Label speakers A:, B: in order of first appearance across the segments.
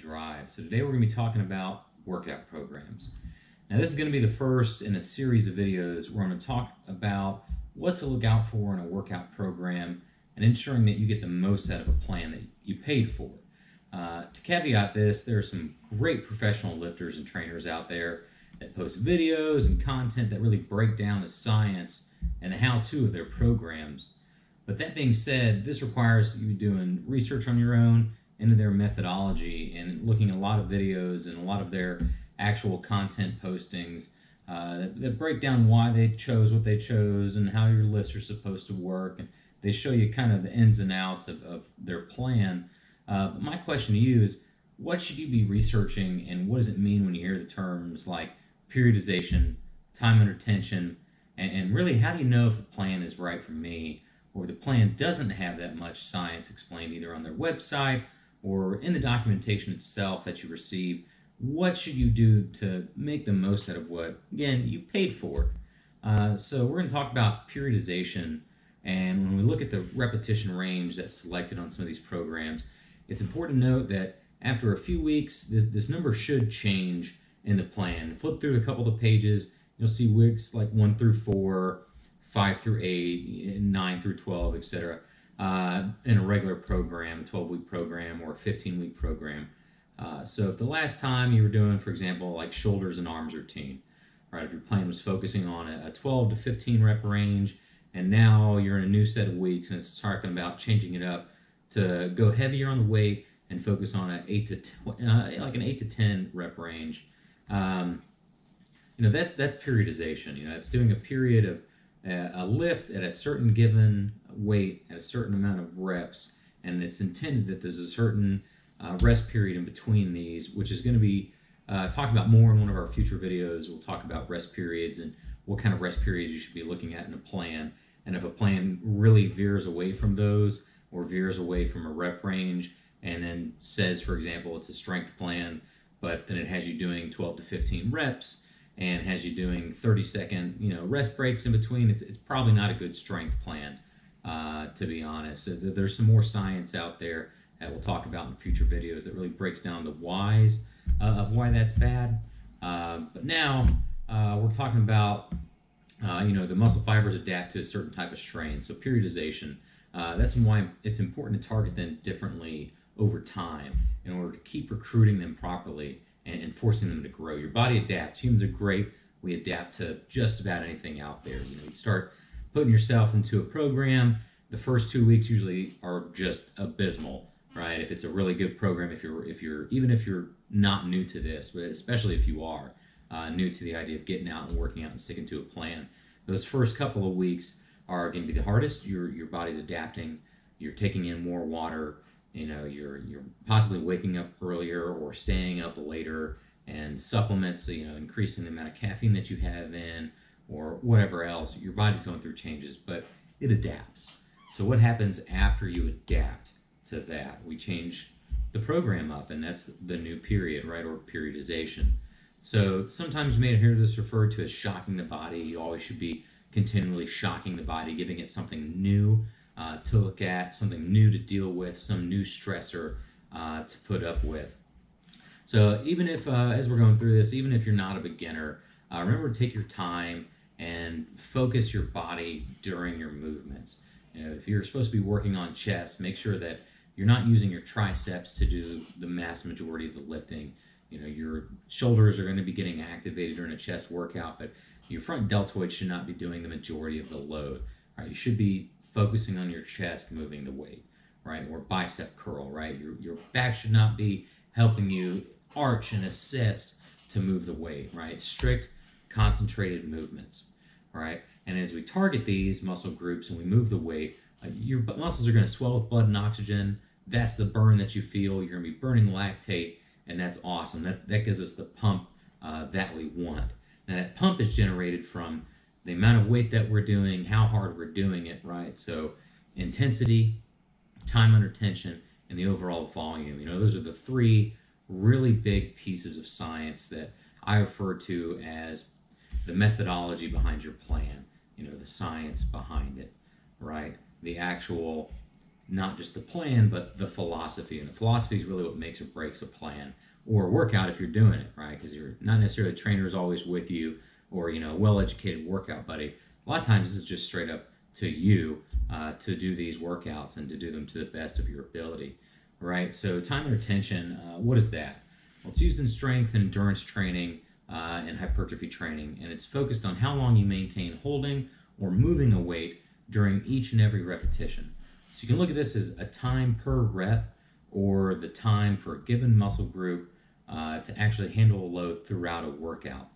A: drive. So today we're going to be talking about workout programs. Now this is going to be the first in a series of videos where I'm going to talk about what to look out for in a workout program and ensuring that you get the most out of a plan that you paid for. To caveat this, there are some great professional lifters and trainers out there that post videos and content that really break down the science and the how-to of their programs. But that being said, this requires you doing research on your own into their methodology and looking at a lot of videos and a lot of their actual content postings that break down why they chose what they chose and how your lifts are supposed to work. And they show you kind of the ins and outs of their plan. My question to you is, what should you be researching and what does it mean when you hear the terms like periodization, time under tension, and really how do you know if the plan is right for me or the plan doesn't have that much science explained either on their website or in the documentation itself that you receive? What should you do to make the most out of what, again, you paid for? So we're going to talk about periodization, and when we look at the repetition range that's selected on some of these programs, it's important to note that after a few weeks, this number should change in the plan. Flip through a couple of the pages, you'll see weeks like 1 through 4, 5 through 8, 9 through 12, etc. In a regular program, a 12-week program or a 15-week program. So if the last time you were doing, for example, like shoulders and arms routine, right? If your plan was focusing on a 12 to 15 rep range, and now you're in a new set of weeks and it's talking about changing it up to go heavier on the weight and focus on an 8 to 10 rep range. That's periodization. It's doing a period of a lift at a certain given weight at a certain amount of reps, and it's intended that there's a certain rest period in between these, which is going to be talked about more in one of our future videos. We'll talk about rest periods and what kind of rest periods you should be looking at in a plan, and if a plan really veers away from those or veers away from a rep range and then says, for example, it's a strength plan, but then it has you doing 12 to 15 reps and has you doing 30-second rest breaks in between, it's probably not a good strength plan, to be honest. There's some more science out there that we'll talk about in future videos that really breaks down the whys of why that's bad. But now we're talking about the muscle fibers adapt to a certain type of strain. So periodization, that's why it's important to target them differently over time in order to keep recruiting them properly and forcing them to grow. Your body adapts. Humans are great. We adapt to just about anything out there. You start putting yourself into a program. The first 2 weeks usually are just abysmal, right? If it's a really good program, if you're not new to this, but especially if you are new to the idea of getting out and working out and sticking to a plan, those first couple of weeks are going to be the hardest. Your body's adapting. You're taking in more water. You're possibly waking up earlier or staying up later, and supplements, increasing the amount of caffeine that you have in or whatever else. Your body's going through changes, but it adapts. So what happens after you adapt to that? We change the program up, and that's the new period, right, or periodization. So sometimes you may hear this referred to as shocking the body. You always should be continually shocking the body, giving it something new to look at, something new to deal with, some new stressor to put up with. So even if, as we're going through this, even if you're not a beginner, remember to take your time and focus your body during your movements. If you're supposed to be working on chest, make sure that you're not using your triceps to do the mass majority of the lifting. Your shoulders are going to be getting activated during a chest workout, but your front deltoid should not be doing the majority of the load. Right? You should be focusing on your chest moving the weight, right? Or bicep curl, right? Your back should not be helping you arch and assist to move the weight, right? Strict, concentrated movements, right? And as we target these muscle groups and we move the weight, your muscles are going to swell with blood and oxygen. That's the burn that you feel. You're going to be burning lactate, and that's awesome. That gives us the pump that we want. Now that pump is generated from the amount of weight that we're doing, how hard we're doing it, right? So intensity, time under tension, and the overall volume. Those are the three really big pieces of science that I refer to as the methodology behind your plan, the science behind it, right? The actual not just the plan, but the philosophy. And the philosophy is really what makes or breaks a plan or a workout if you're doing it, right? Because you're not necessarily a trainer is always with you, or a well-educated workout buddy. A lot of times this is just straight up to you to do these workouts and to do them to the best of your ability, right? So time and retention, what is that? Well, it's used in strength and endurance training and hypertrophy training, and it's focused on how long you maintain holding or moving a weight during each and every repetition. So you can look at this as a time per rep, or the time for a given muscle group to actually handle a load throughout a workout.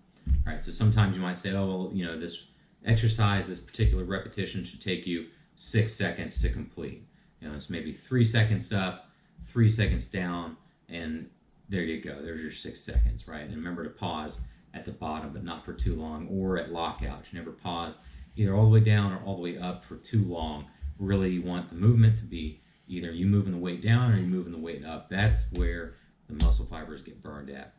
A: All right, so sometimes you might say, oh, well, this exercise, this particular repetition should take you 6 seconds to complete. It's maybe 3 seconds up, 3 seconds down, and there you go. There's your 6 seconds, right? And remember to pause at the bottom, but not for too long, or at lockout. You never pause either all the way down or all the way up for too long. Really, you want the movement to be either you moving the weight down or you moving the weight up. That's where the muscle fibers get burned at,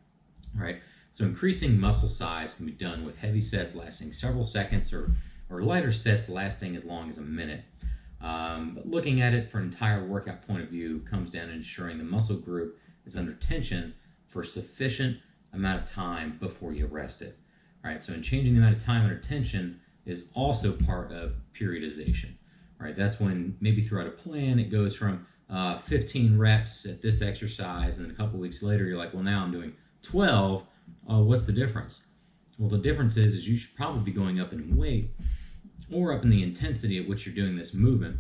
A: right? So increasing muscle size can be done with heavy sets lasting several seconds or lighter sets lasting as long as a minute. But looking at it from an entire workout point of view comes down to ensuring the muscle group is under tension for a sufficient amount of time before you rest it. All right, so in changing the amount of time under tension is also part of periodization. Right, that's when maybe throughout a plan it goes from 15 reps at this exercise, and then a couple weeks later you're like, well, now I'm doing 12. What's the difference? Well, the difference is you should probably be going up in weight or up in the intensity at which you're doing this movement,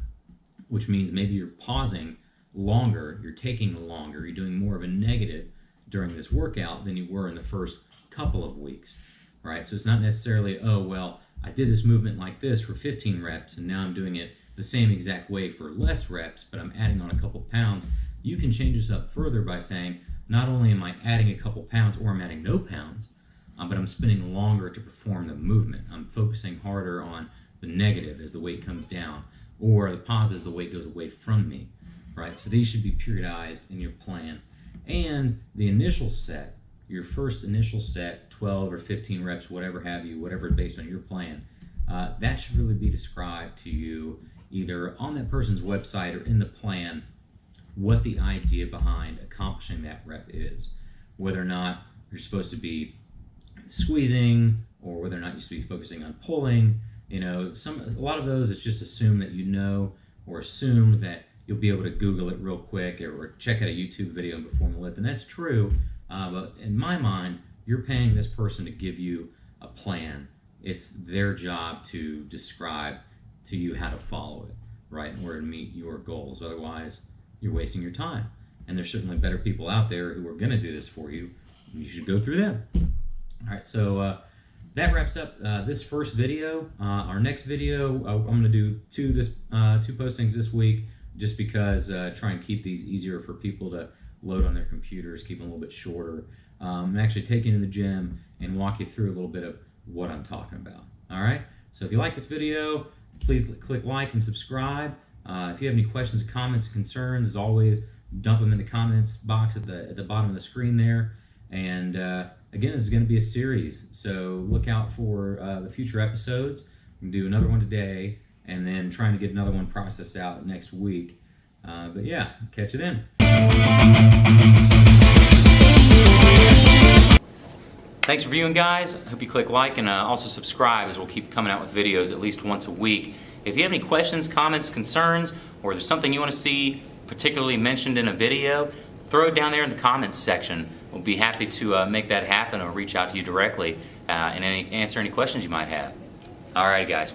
A: which means maybe you're pausing longer, you're taking longer, you're doing more of a negative during this workout than you were in the first couple of weeks. Right, so it's not necessarily, oh, well, I did this movement like this for 15 reps, and now I'm doing it the same exact way for less reps, but I'm adding on a couple pounds. You can change this up further by saying, not only am I adding a couple pounds or I'm adding no pounds, but I'm spending longer to perform the movement. I'm focusing harder on the negative as the weight comes down, or the positive as the weight goes away from me, right? So these should be periodized in your plan. And the initial set, your first initial set, 12 or 15 reps, whatever have you, whatever based on your plan, that should really be described to you either on that person's website or in the plan what the idea behind accomplishing that rep is. Whether or not you're supposed to be squeezing, or whether or not you're supposed to be focusing on pulling. A lot of those, it's just assume that or assume that you'll be able to Google it real quick or check out a YouTube video and perform the lift, and that's true. But in my mind, you're paying this person to give you a plan. It's their job to describe to you how to follow it, right, in order to meet your goals. Otherwise, you're wasting your time. And there's certainly better people out there who are going to do this for you. You should go through them. All right, so that wraps up this first video. Our next video, I'm going to do two postings this week, just because try and keep these easier for people to load on their computers, keep them a little bit shorter. And actually take you to the gym and walk you through a little bit of what I'm talking about. All right, so if you like this video, please click like and subscribe. If you have any questions, comments, and concerns, as always, dump them in the comments box at the bottom of the screen there. And again, this is going to be a series, so look out for the future episodes. We can do another one today, and then trying to get another one processed out next week. But yeah, catch you then. Thanks for viewing, guys. I hope you click like and also subscribe, as we'll keep coming out with videos at least once a week. If you have any questions, comments, concerns, or there's something you want to see particularly mentioned in a video, throw it down there in the comments section. We'll be happy to make that happen or reach out to you directly and answer any questions you might have. All right, guys.